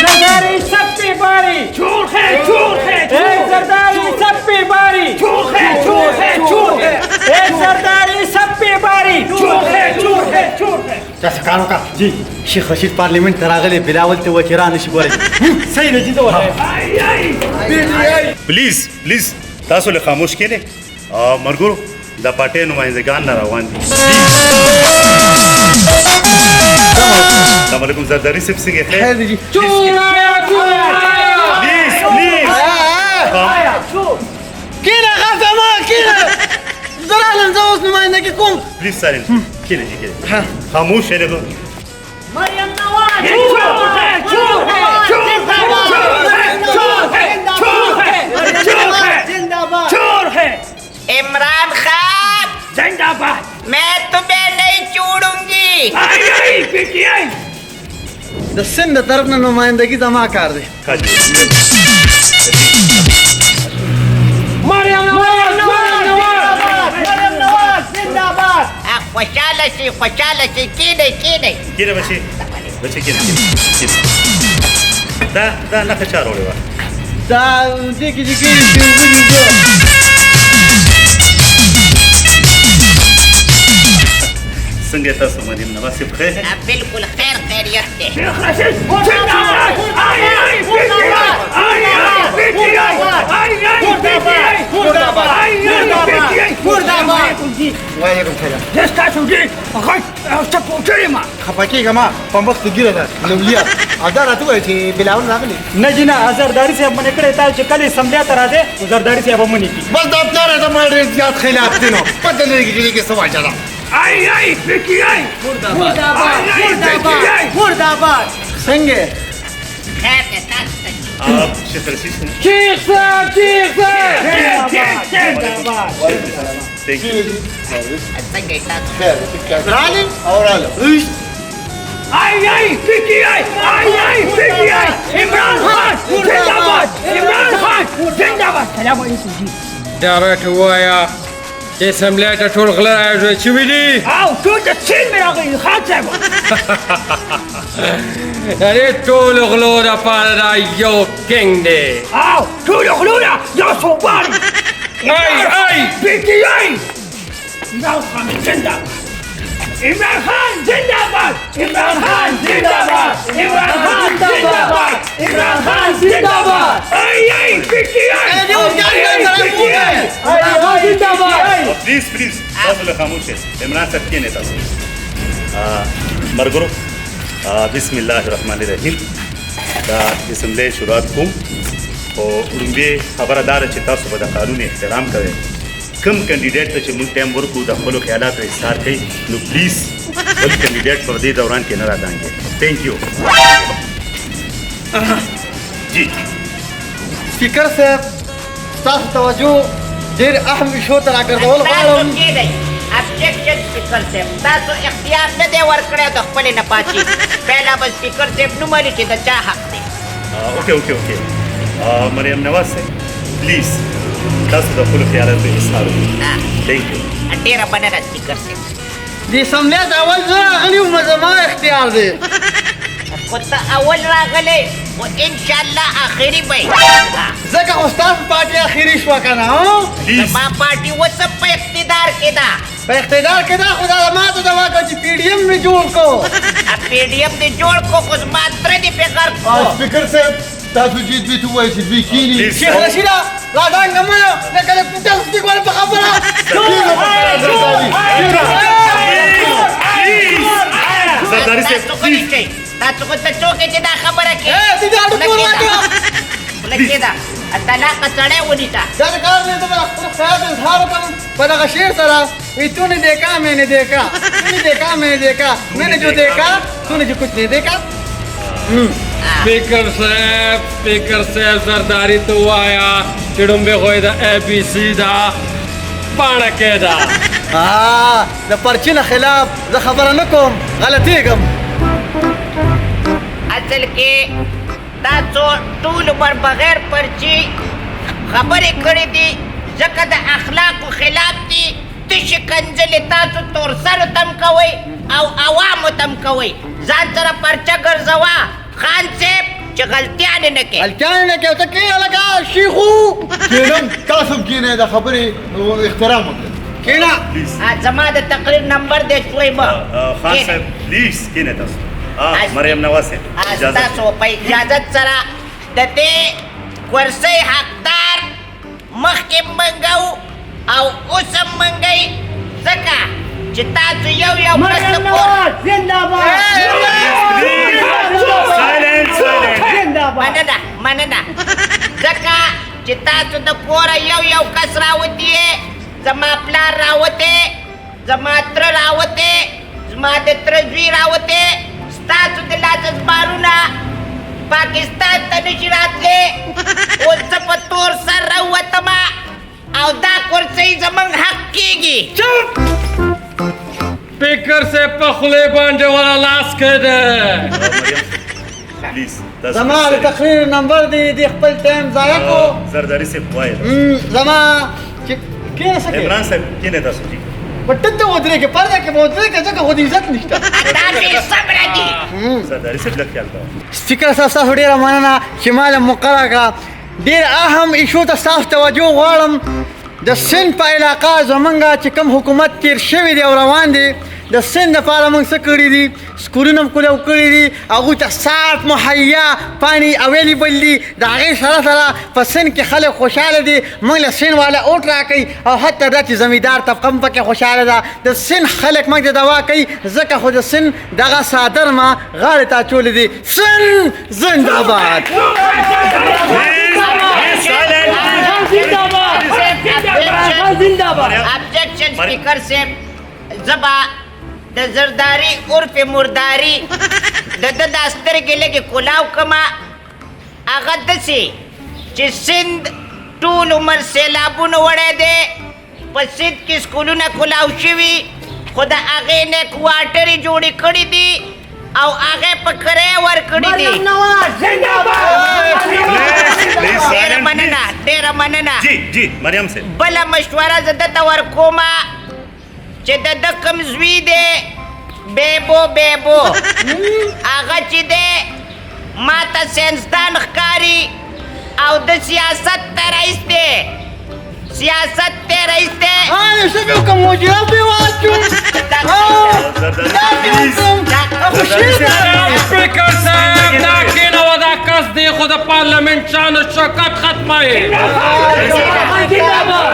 زرداری سپی باری چورخه زرداری سپی باری چورخه زرداری سپی باری چورخه تاسو کار وکړه جی شیخ رشید پارلیمنت ته راغلی بلاول ته وکیران نشي ګورئ صحیح دی ته وایي پلیز تاسو له خاموش کېنئ مرګورو د پارټۍ نمایندګان را روان دي السلام علیکم زرداری صاحب څنګه خیر دی جی کینه غفه ما کینه زرالم زه اوس نمایندګي کوم پلیز سایلنس کېنئ جی کېنئ خاموش شئ مریم نواز इमरान खान जिंदाबाद मैं तुम्हें नहीं छोड़ूंगी د سند طرف نه نمایندګي زما کار دی مریم نواز زنده‌باد خوشحاله شي کینه بچې کېنئ دا نښه چا راوړې وه دا دې کې چې کېږي څنګه تاسو مریم نواز صاحب ښه بالکل خیریت دی شیخ رشید زنداباد وعلیکم سلام تاسو دې غږ سپورټري ما خفه کېږه ما په مخ کې ګیره ده لولیا او دا راته ووایه چې بلاول راغلی نه جی نه زرداری صاحب منې کړی تا چې کله اسمبلیا ته راځې زرداری صاحب هم منې کړي بس دا پلاره زما ډېر زیات خلاف دی نو پته نه لګي چې څه وجه ده مرداباد څنګه خیر دی تاسو شیخ رشید شیخ صاحب زنده‌باد Thank you. څنګه تاسو رالم او رالم عمران خان زنداباد سلام علیکم جی دا راته ووایه چې اسمبلۍ ته ټول غله راجوړ شوي دي او ټول د چین مې راغلي خان صاحب د دې ټولو غلو دپاره دا یو کینګ دی او ټول غلونا یو صوبان ای عمران خان زنداباد عمران خان زنداباد عمران خان زنداباد عمران خان زنداباد عمران خان زنداباد پلیز تاسو له خاموش شئ عمران صاحب کېنئ تاسو مرګرو بسم الله الرحمن الرحیم دا اسمبلۍ شروعات کوم خو وړومبې خبره دا ده چې تاسو به د قانون احترام کوئ کم کینډیډیټ ته چې موږ ټایم ورکړو د خپلو خیالاتو اظهار کوي نو پلیز بل کینډیډیټ پر دې دوران کې نه رادانګئ تھینک یو جی سپیکر صاحب ستاسو توجه ډېر اهم شو ته راګرځول غواړم ابجیکشن سپیکر صاحب تاسو اختیار نه دی ورکړی د خپلې نه پاتې پهلا به سپیکر صاحب نومري چې د چا حق دی اوکې مریم نواز صاحب پلیز تاسو د خپلو خیالاتو اظهار وکړئ تھینک یو ډېره مننه سپیکر صاحب د اسمبلۍ ته اول زه راغلی وم زما اختیار دی خو ته اول راغلی خو انشاءالله آخري به ځکه خو ستاسو پارټي اخري شوه که نه زما پارټي اوس هم په اقتدار کې ده په اقتدار کې دا خو دا ماته دوا کړه چې پی ډي ایم مې جوړ کړو پی ډي ایم دې جوړ کړو خو زما تره دې پې غرق کړو سپیکر صاحب تاسو چې دوی ته ووایئ چې دوی کښېني شیخ رشیده را ډانګه مه لکه د کوټه سپیکر په خبره زرداری صاحب پلیز تاسو خو ته څوک یې چې دا خبره کوي دې دا اړو کور واچوه لکې ده طلاقه سړی ونیسه دا کار میں تو خپل خیال اظهار وکړم په دغه شعر سره وی تو نے دیکھا میں نے دیکھا تو نے دیکھا میں نے دیکھا میں نے جو دیکھا تو نے جو کچھ نہیں دیکھا سپیکر صاحب زرداری ته ووایه چې ډومبې خو یې د اے بي سي دا پاڼه کې ده د پرچې نه خلاف زه خبره نه کوم غلطېږم اصل کې تاسو ټول عمر بغیر پرچې خبرې کړې دي ځکه د اخلاقو خلاف دي تشې کنځلې تاسو تورسرو تم کوئ او عوامو تم کوئ ځان سره پرچه ګرځوه خان صاحب چې چې غلطیانې نه کوي الکان نه کې ته کې لگا شیخو کینم تاسو کینې دا خبرې احترام وکړه کینا زما د تقریر نمبر دی شوی به خان صاحب پلیز کینه تاسو مریم نواز صاحب اجازه تاسو په اجازت سره د دې کرسۍ حقدار مخکې منګو او اوس هم منګئ ځکه چې تاسو یو کس مریم د نواز زنده‌باد مننه ځکه چې تاسو د کوره یو کس راوتی زما پلار راوتی زما تره راوتی زما د تره زوی راوتی ستاسو د لاس ازبارونه پاکستان ته نشي راتلی اوس زه په تور سر راوتم او دا کرسۍ زموږ حق کېږي स्पीकर से पखले बांधे वाला लाश कह پلیز زما د تقریر نمبر دی خپل ټایم ضایع کو زرداری سے وای زما چې کې سکے عمران صاحب کینه تاسو جی پټته ودرې کې پرده کې ودرې کې ځکه خو دې عزت نشته دا بې صبره دي زرداری سے لږ خیال کوه سپیکر صاحب تاسو ډیره مننه چې مال مقرره کړه ډیر اهم ایشو ته تاسو توجه غواړم د سند په علاقه زمونږ چې کوم حکومت تیر شوی دی او روان دی د سند لپاره موږ څه کړي دي سکولونه هم کړي دي هغوی ته صاف مهیا پانی اویلیبل دي د هغې سره په سند کې خلک خوشحاله دي موږ له سند والا اوټ راکوي او حتی دا چې زمیندار طبقه هم پکې خوشحاله ده د سند خلک موږ ته دوا کوي ځکه خو د سند دغه صادر ما غاړې ته اچولی دي سند زنده‌باد ابجیکشن سپیکر صاحب زبا د زرداری عرف مرداری د دا سترګې لږې کلاو کما هغه داسې چې سند ټول عمر سیلابونه وړی دی په سند کې سکولونه کلاو شوي خو د هغې نه کوارټرې جوړې کړي دي او هغې په کرایه ورکړي دي مریم نواز زنده‌باد ډېره مننه جی جی مریم صاحب بله مشوره زه دته ورکومه چې د کوم زوی دی بیبو هغه چې دی ما ته ساینسدان ښکاري او د سیاست ته رئیس دی سیاست ته رئیس دی آیا څه به وکړم مجرا پرې واچوم زرداری پلیز स्पीकर साहब دا کینه و دا کس دی خود پارلمنت شان و شوکت ختمه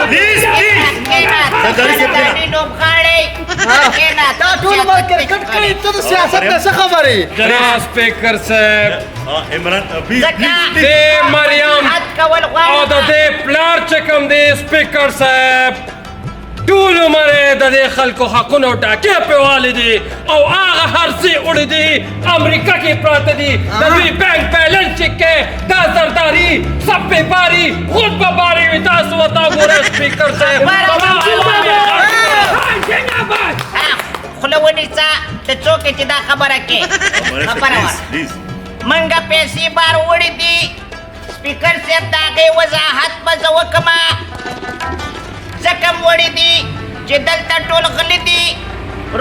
پلیز دا ټول عمر کرکټ کوي ته د سیاست نه څه خبرې جناب سپیکر صاحب عمران پلیز پلیز دې مریم او د دې پلار چې کوم دی سپیکر صاحب ټول عمر یې د دې خلکو حقونه ټاکې پیوالی دي او هغه هر څه وړي دي امریکا کې پراته دي د دوی بینک بیلنس چک کې دا زرداري سپې باري خطبه باري وي تاسو ورته وګورئ سپیکر صاحب خوله ونیسه ته څوک یې چې دا خبره کې خبره وه پلیز منګه پیسې بار وړي دي سپیکر صاحب د هغې وضاحت به زه وکړمه ځکه م وړي دي چې دلته ټول غلي دي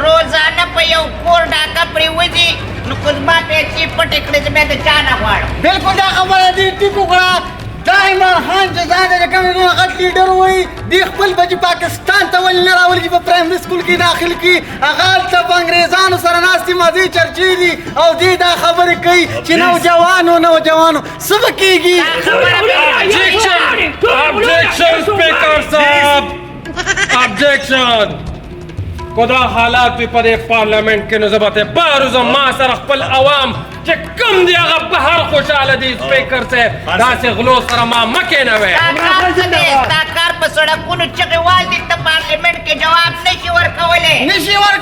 روزانه په یو کور ډاکه پرېوځي نو خو زما پیسې پټې کړې چې بیا د چا نه غواړم بالکل دا خبره دي ټیک وکړه دا عمران خان چې ځان د کوم غټ لیډر وایي دی خپل بچي پاکستان ته ولې نه راولي چې په پرایمري سکول کې داخل کړي هغه هلته په انګریزانو سره ناستې مازې چرچې دي او دی دا خبرې کوي چې نوجوانو څه به کېږي Objection, Speaker صاحب Objection خدا حالات په دې پارلمنت کې نوبت بارو ما سره خپل عوام چې کم دی هغه بهر خوشاله دي سپیکر صاحب داسې غلو سره ما مکې نه وې دا کار په سړکونو چغې وال دي ته پارلمنت کې جواب نشي ورکولی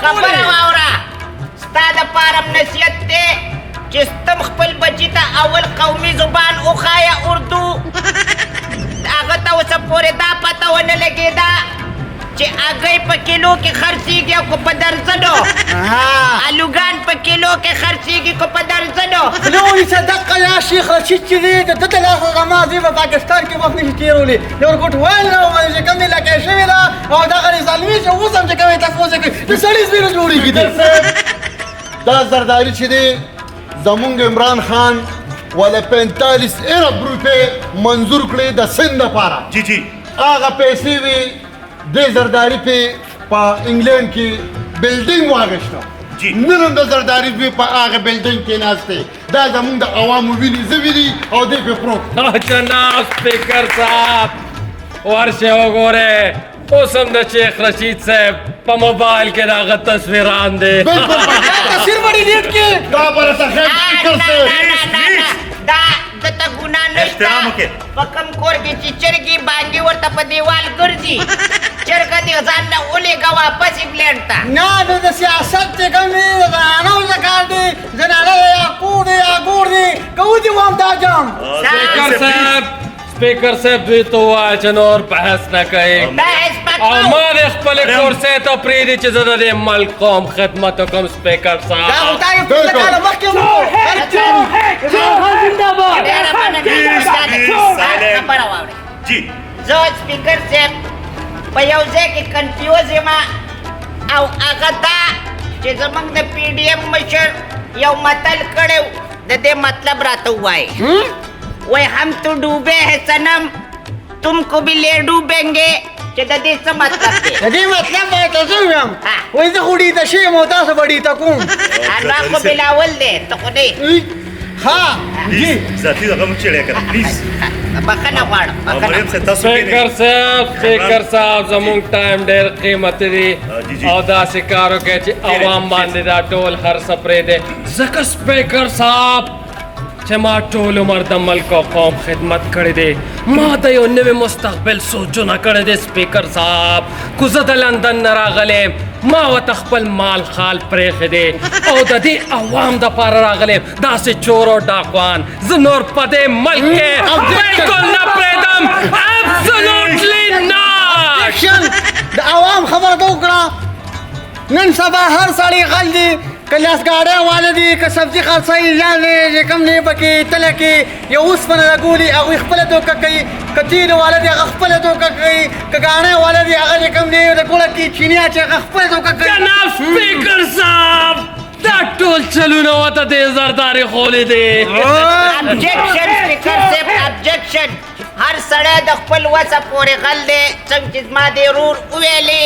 خبره واوره ستا دپاره م نصیحت دی چې تم خپل بچي ته اول قومي زبان وښایه اردو هغه ته اوسه پورې دا پته ونه لګېده چې هګۍ په کیلو کې خرڅېږي او که په درځنو الوګان په کیلو کې خرڅېږي که په درځنو لونی صدقه یا شیخ رشید چې دی د ده د لاسه زما دی په پاکستان کې وخت نشي تېرولی د ورکوټ ویل نه باندې چې کوم دی لکه شوې ده او دغه ظالمي چې اوس هم چې کوم یې تفوز کوي د سړي زوی نه جوړېږي دی دا زرداری چې دی زمونږ عمران خان ولا 45 ارب روپے منظور کړې د سند لپاره जी जी هغه پیسې وي د زرداری په انګلند کې بلډینګ واغشته جی. نن هم د زرداری په هغه بلډینګ کې ناسته دا زمونږ د عوامو ویني زه ویني او دی په پروت جناب سپیکر صاحب ورشه وګوره اوس هم د شیخ رشید صاحب په موبایل کې دغه تصویران دي بالکل تصویر بڑی لیٹ کی دا پر څه فکر دا دته ګنا نشته احترام وکړه. په کم کور کې چې چرګي باندې ورته په دیوال ګرځي چرګه دې ځان نه ولېږه واپس انګلینډ ته نه د سیاست ته کوم دی دا نه وکړ دی زناله یا کو دی یا ګور دی کو دی وام دا جام سپیکر صاحب دوی ته ووایه چې نور بحث نه کوي بحث او پکاو ما د خپلې کورسۍ ته پرېږدي چې زه د دې ملک قوم خدمت وکړم سپیکر دا صاحب غوتای په کاله مخکې ډېره مننه silent. خبره واورئ जी زه سپیکر صاحب په یو ځای کې کنفیوز یم او هغه دا چې زموږ د پی ډي ایم مشر یو متل کړی د دې مطلب راته ووایي وای هم تو ډوبے ہے صنم تم کو بھی لے ډوبیں گے چې د دې څه مطلب دی د دې مطلب به تاسو یم ها. وای زه خو دې د شی مو تاسو بډی تا کوم الله خو بلاول دی ته خو دې ها प्लीज ذاتي دغه مو چړیا کړه پلیز بخښنه غواړم او بخښنه مریم سے تاسو سپیکر صاحب سپیکر صاحب زمونږ ټایم ډېر قیمتي دی جی، جی. او داسې کار وکړئ چې عوام باندې دا ټول هر څه پرېږدي ځکه سپیکر صاحب چې ما ټول عمر د ملک او قوم خدمت کړی دی ما د یو نوي مستقبل سوچونه کړی دی سپیکر صاحب کو زه د لندن نه راغلی ما ورته خپل مال خال پرېښی دی او د دې عوام دپاره راغلی داسې چور او ډاکوان زه نور په دې ملک کې بلکل نه پرېږدم ابسولوټلی ناټ اکشن د عوام خبره ته وکړه نن سبا هر سړی غل دی که لاس ګاډی والا دي که سبزي خرڅوي لاندې چې کوم دی پکې تله کې یو اوسپنه لګولي هغوی خپله دوکه کوي که تیل والا دی هغه خپله دوکه کوي که ګاڼی والا دی هغه چې کوم دی د ګوړه کې چینی اچي هغه خپله دوکه کوي جناب سپیکر صاحب دا ټول چلونه ورته دې زرداري خولی دی ابجیکشن سپیکر صاحب ابجیکشن هر سړی د خپل وسه پورې غل دی څنګه چې زما دې رور وویلې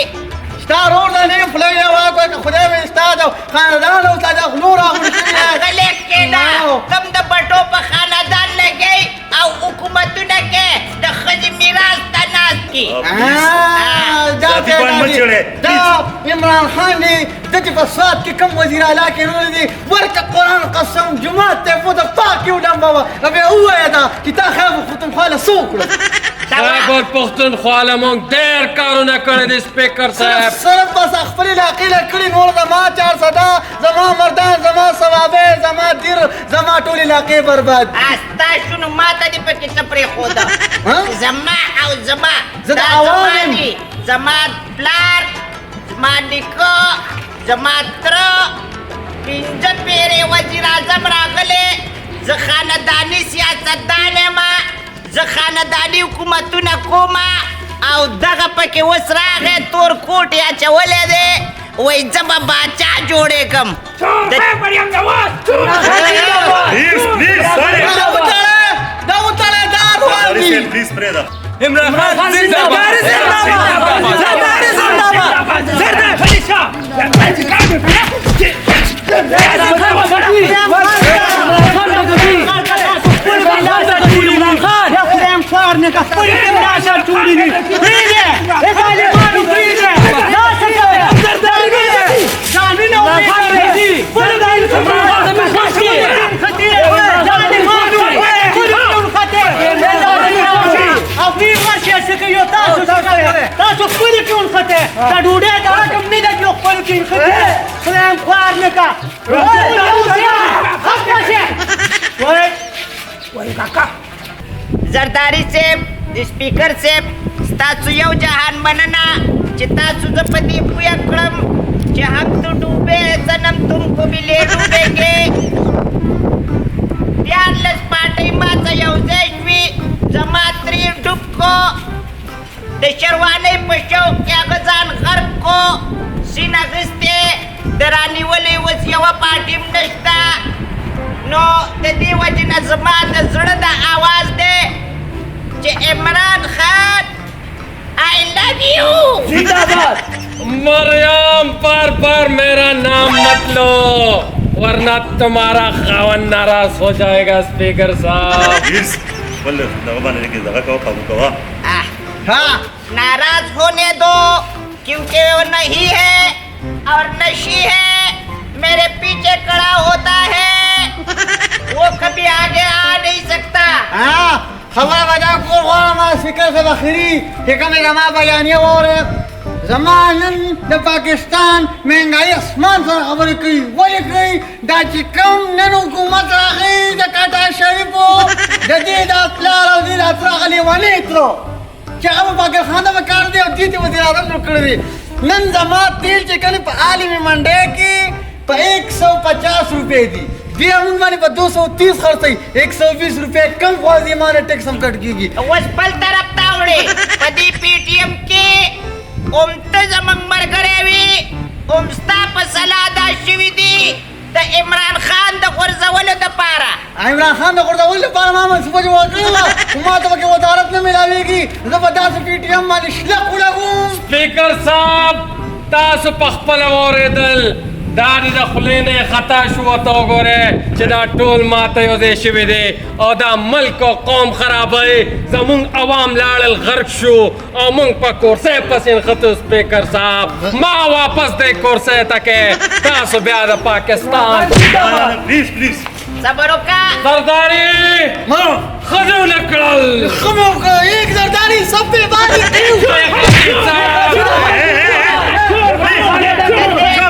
ستا رور د نه خولۍ واکوه که خدای مې ستا د خاندان او ستا د خلو راغونډ شوي غلې کېده کم د بټو په خاندان لګی او حکومتونه کې د ښځې میراث ته ناست دي ذاتي باندې مه چړې. دا عمران خان دی د چې په سوات کې کوم وزیر اعلی کې رول دي ورته قرآن قسم جماعت ته په د پاک یو ډمبه وه بیا ووایه دا چې تا خیر پښتونخوا څه وکړه خیبر پښتونخوا له موږ ډېر کارونه کړي دي سپیکر صاحب صرف بس خپل علاقې له کړي نور زما 400 زما مردان زما ثوابه زما دیر زما ټول علاقې برباد ستا شنو ما ته دې پکې څه پرېښوده زما او زما زه د دا عوام زما یم. دي زما پلار زما نیکه زما تره 15 پیرې وزیر اعظم راغلی زه خانداني سیاستدان یم زه خانداني حکومتونه کوم او دغه پکې اوس راغی تور کوټ یې اچولی دی وایي زه به باچا جوړېږم مریم نواز प्लीज प्लीज دا وتړه دا وتړه دا روان دي प्लीज پرېږده عمران خان زرداری زنده‌باد زرداری شاه تاسو خپل کې ونخته دا ډوډۍ دا کوم نه دی خپل کې ونخته خدایم خوار نه کا زرداری صاحب سپیکر صاحب ستاسو یو جهان مننه چې تاسو زه په دې پوه کړم چې هم تو ډوبے صنم تم کو بھی لے ډوبېږې 14 پاټۍ ماته یو ځای شوي زما ترې ډوب کو د شروانۍ په شوق کې هغه ځان غرق کو سینه اخیستې د رانیولې اوس یوه پاټۍ هم نشته نو د دې وجې نه زما د زړه د آواز دی چې عمران خان I love you. मरियम पर मेरा नाम मत लो वरना तुम्हारा खावन नाराज हो जाएगा स्पीकर साहब प्लीज बल दगा बांधने की जगह का काबू कवा हाँ नाराज होने दो क्योंकि वो नहीं है और नशी है मेरे पीछे खड़ा होता है वो कभी आगे आ नहीं सकता हाँ خبر بدا کول غواړم سپیکر صاحب اخري چې کومې زما بیانیه واورې زما نن د پاکستان مهنګایي اسمان سره خبرې کوي ولې کوي دا چې کوم نن حکومت راغی د کاټا شریفو د دې د پلار او دې د تره لیونی ترو چې هغه په پاکستان ته کار دی او دې ته وزیر اعظم جوړ کړی دی نن زما تیل چې کله په عالمي منډۍ کې په 150 روپۍ دي دی موږ باندې په 230 خرڅي 120 روپے کم خوازي مانه ټیکس هم کټ کیږي اوس بل طرف ته وړي په دې پی ټی ایم کې ته زمونږ ملګری وي ستا په صلاح دا شوي دي د عمران خان د غورځولو دپاره عمران خان د غورځولو لپاره ما منصوبه جوړه کړې وه ما ته پکې وزارت نه میلاویږي زه به داسې پی ټی ایم باندې شلق ولګوم स्पीकर साहब تاسو په خپل اوریدل دا د خلې نه خطا شو ته وګوره چې دا ټول ماته یو ځای شوي دی او دا ملک او قوم خرابوي زمونږ عوام لاړل غرق شو او مونږ په کورسۍ پسې نښتو سپیکر صاحب ما واپس دی کورسۍ ته کې تاسو بیا د پاکستان प्लीज प्लीज صبر وکړه زرداری ښځو نه کړل ښه مې وکړه یک زرداري سب پې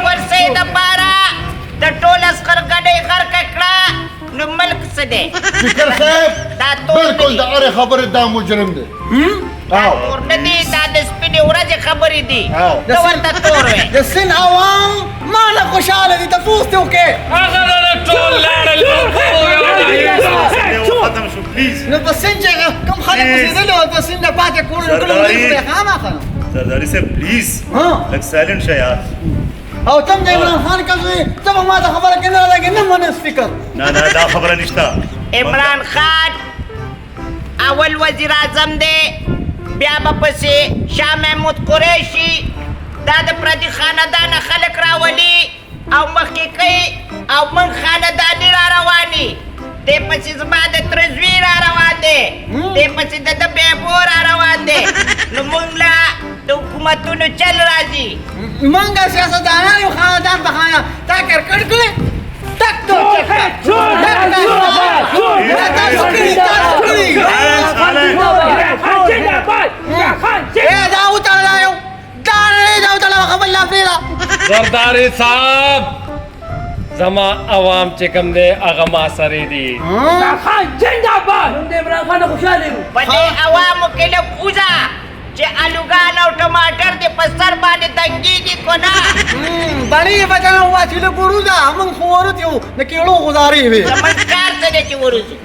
ورسې دپاره د ټول عسکر ګډۍ غرقه کړه نو ملک څه دی سپیکر صاحب دا تور بالکل د هرې خبرې دا مجرم دی تور نه دي دا د سپینې ورځې خبرې دي ته ورته تور وې د سن عوام ما نه خوشحاله دي تپوس دې وکړې هغه نه ټول لاړل ختم شو प्लीज نو په سن چې کوم خلک اوسېدلي او په سن نه پاتې کول نو ټول ملک پرې خامخا زرداری سے प्लीज ها لگ سائلنٹ شا یار او تم د عمران خان کزوی ته به ما ته خبره کې نه لګې نه منې سپیکر نه نه دا خبره نشته عمران خان اول وزیر اعظم دی بیا به پسې شاه محمود قریشي دا د پردي خاندانه خلک راولي او مخکې کوي او من خانداني را رواني دې پسې زما د تره زوی را روان دی دې پسې د ده بیبو را روان دی نو موږ له د حکومتونو چل راځي منګه سیاستدانان یو خاندان په خانه تا کرکټ کړی ټک تو دا وتړلا یو دا وتړلا خبر لا پرېږده زرداری صاحب زما عوام چې کوم دی هغه ما سره دي په دې عوامو کې لږ وځه چې الوګان او ټماټر دې په سر باندې تنګېږي که نه بڼې به ته واچي له ګوروزه موږ خو ورت یو د کېړو غزارې وې زموږ کار څه دی چې ورځو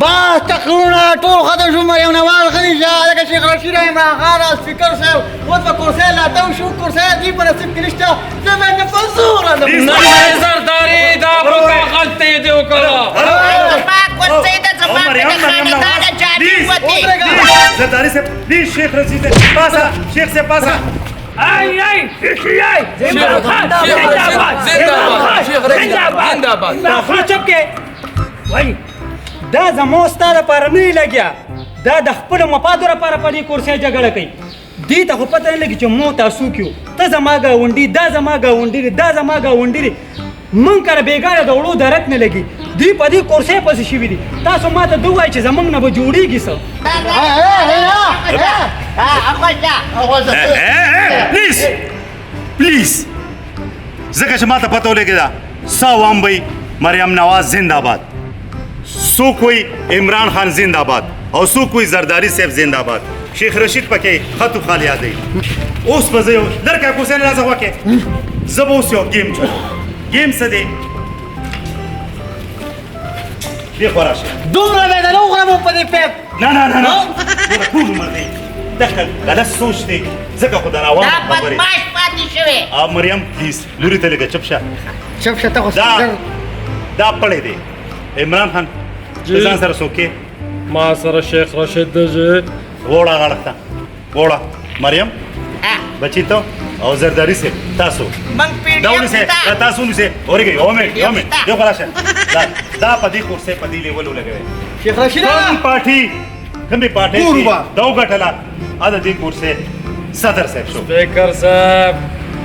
بس تقریرونه ټول ختم شو مریم نواز خدیجه لکه شیخ رشید عمران خان سپیکر صاحب اوس به کرسۍ لاته شو کرسۍ دې په نصیب کې نشته زموږ نه په زوره ده نه زرداری دا په غلطي دی وکړه زما کرسۍ ده زما مې د خاندانه جامې وتې زرداری سے پلیز شیخ رشید سے پاسا شیخ سے پاسا چپ کې وای دا زمو ستا لپاره نه لګیا دا د خپل مفادو لپاره په دې کورسۍ جګړه کوي دې ته خو پته نه لګي چې مو تاسو کیو ته زما ګاونډي دا زما ګاونډي دا زما ګاونډي من کره بیګاره د وړو درک نه لګي دی په دې کورسۍ پسې شوي دي تاسو ما ته دوی چې زمونږ نه به جوړېږي څه please please ځکه چې ما ته پته ولګېده دا سا عوام به مریم نواز زنده باد سو کوئی عمران خان زنده باد او سو کوئی زرداری صاحب زنده باد شیخ رشید پکې خطو خال یادوي اوس به زه یو لړکه کوسۍ نه راځه وکې زه به اوس یو گیم چلوم گیم څه دی دې خوا راشه دومره به د نو په دې پیپ نه نه نه نه ګوره ټول عمر دی دغه غلط سوچ دی ځکه خو د عوامو دا خبرې بدماش پاتې شوی مریم پلیز لوري ته لږه چپ شه چپ شه ته خو دا دا پړی دی عمران خان جی. ځان سره څوک کې ما سره شیخ رشید دی جی وړه غاړه ته وړه مریم بچی ته او زرداری سے تاسو من دا پیډیم ونیسه تا دا تاسو ونیسه اورګي یو منټ یو خلاص دا په دې کورسې په دې لیول ولګوي شیخ رشید کومې پارټي پوربا. دا وګټله دا دې کورسې صدر صاحب شو سپیکر صاحب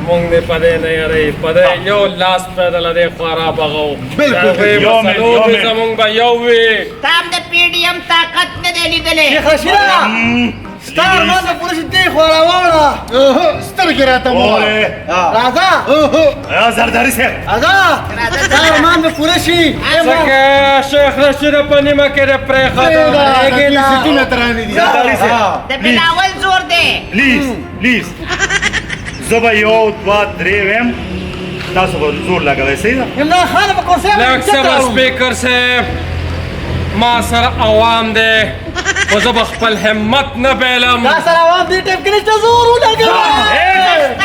مونږ دې پدې نه یاري پدې یو لاس پیدل دې خورا بغو بالکل. یو منټ، یو منټ. زمونږ به یو وي تام د پیډیم طاقت نه دی لیدلې شیخ رشید ستار ما د پولیس دی خو راوړه سترګې راته مو اوه راځه یا زرداری صاحب راځه ستار ما د پولیس ځکه شیخ رشید په نیمه کې د پرېښود سټونه ترانه دي زرداری صاحب د بلاول زور دی پلیز زه به یو دوه درې ویم تاسو به زور لګوئ صحیح ده عمران خان په کرسي لږ صبر سپیکر صاحب ما سره عوام دی خو زه به خپل همت نه بایلم دا سره عوام دې ټیم کې نشته زور ولګوه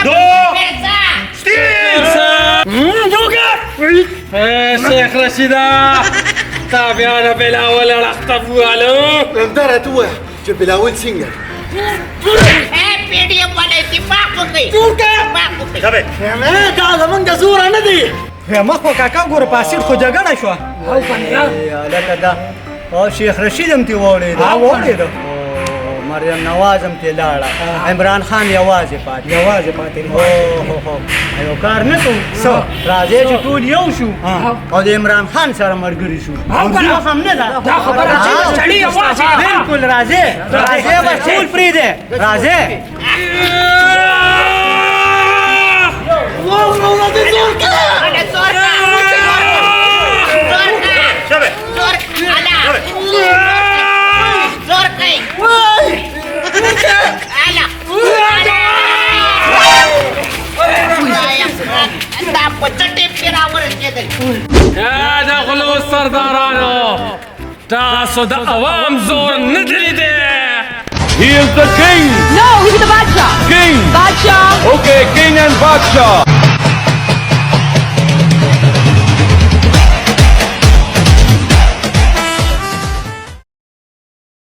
دو شیخ رشیده تا بیا د بلاول اړخته بوالم دا راته ووایه چې بلاول څنګه پیډیم والا اتفاق وکړي اتفاق وکړي شبه دا زمونږ د زوره نه دی مخ خو کاکا ګوره پاسیټ خو جګړه شوه لکه دا او شیخ رشید هم تی واورېد واورېده مریم نواز هم تی لاړه عمران خان یوازې پاتې یو کار نه کوو راځئ چې ټول یو شو او د عمران خان سره ملګري شو هم نه ده دا خبره چې سړی یوازې بالکل راځئ بس ټول پرېږدئ راځئ انا زور شبه زور انا زور کوي انا دا په چټي پیراور کېدل دا غلو سردارانو تاسو د عوام زور نه دی لیدی He is the king. No, he's the Badshah. King. Badshah. Okay, king and Badsha.